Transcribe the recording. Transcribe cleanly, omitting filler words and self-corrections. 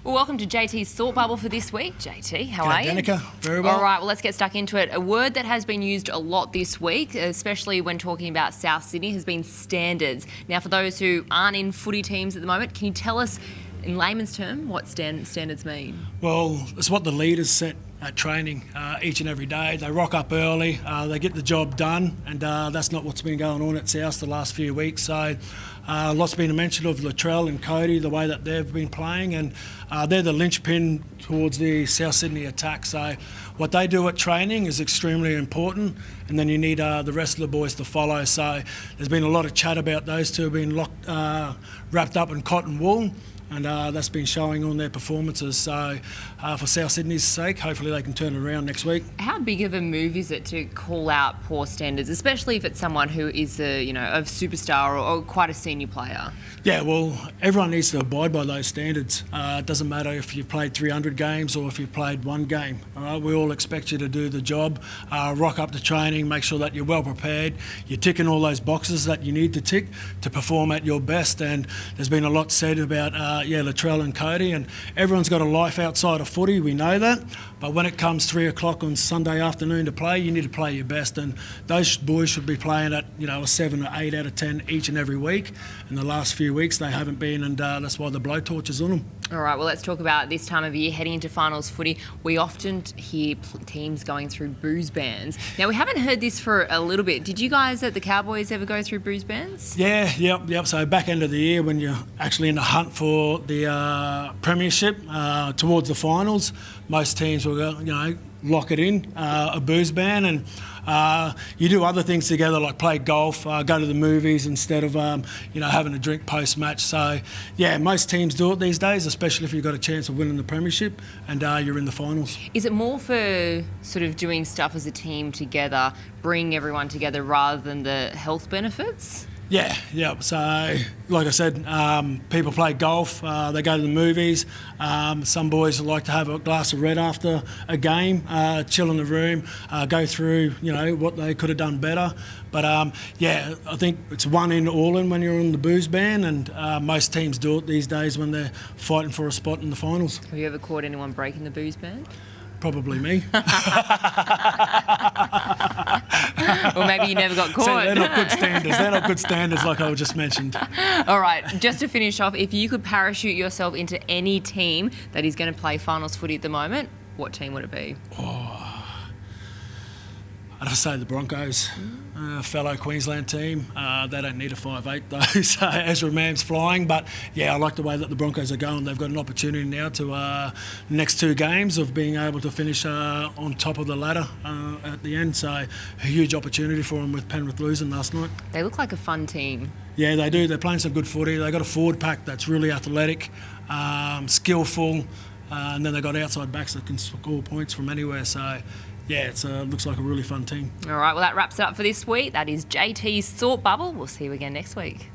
Well, welcome to JT's Thought Bubble for this week. JT, how are you? Danica, very well. All right, well, let's get stuck into it. A word that has been used a lot this week, especially when talking about South Sydney, has been standards. Now, for those who aren't in footy teams at the moment, can you tell us, in layman's term, what standards mean? Well, it's what the leaders set at training each and every day. They rock up early, they get the job done, and that's not what's been going on at South the last few weeks. So lots been mentioned of Latrell and Cody, the way that they've been playing, and they're the linchpin towards the South Sydney attack. So what they do at training is extremely important, and then you need the rest of the boys to follow. So there's been a lot of chat about those two being wrapped up in cotton wool, and that's been showing on their performances. So for South Sydney's sake, hopefully they can turn it around next week. How big of a move is it to call out poor standards, especially if it's someone who is a superstar or quite a senior player? Yeah, well, everyone needs to abide by those standards. It doesn't matter if you've played 300 games or if you've played one game. All right? We all expect you to do the job, rock up to training, make sure that you're well prepared, you're ticking all those boxes that you need to tick to perform at your best. And there's been a lot said about Latrell and Cody, and everyone's got a life outside of footy, we know that, but when it comes 3 o'clock on Sunday afternoon to play, you need to play your best, and those boys should be playing at a 7 or 8 out of 10 each and every week. In the last few weeks they haven't been, and that's why the blowtorch is on them. All right, well, let's talk about this time of year, heading into finals footy. We often hear teams going through booze bans. Now, we haven't heard this for a little bit. Did you guys at the Cowboys ever go through booze bans? Yep. So back end of the year, when you're actually in the hunt for the premiership towards the finals, most teams will go, lock it in, a booze ban, and you do other things together like play golf, go to the movies instead of having a drink post-match. So yeah, most teams do it these days, especially if you've got a chance of winning the premiership and you're in the finals. Is it more for sort of doing stuff as a team together, bring everyone together rather than the health benefits? Yeah. So, like I said, people play golf, they go to the movies. Some boys like to have a glass of red after a game, chill in the room, go through, what they could have done better. But, I think it's one in, all in when you're on the booze ban, and most teams do it these days when they're fighting for a spot in the finals. Have you ever caught anyone breaking the booze ban? Probably me. Or maybe you never got caught. So they're not good standards. They're not good standards like I just mentioned. All right, just to finish off, if you could parachute yourself into any team that is going to play finals footy at the moment, what team would it be? I'd have to say the Broncos, fellow Queensland team. They don't need a 5'8" though, so Ezra Mam's flying. But yeah, I like the way that the Broncos are going. They've got an opportunity now to next 2 games of being able to finish on top of the ladder at the end. So a huge opportunity for them with Penrith losing last night. They look like a fun team. Yeah, they do. They're playing some good footy. They've got a forward pack that's really athletic, skillful, and then they've got outside backs that can score points from anywhere. So yeah, it looks like a really fun team. All right, well, that wraps it up for this week. That is JT's Thought Bubble. We'll see you again next week.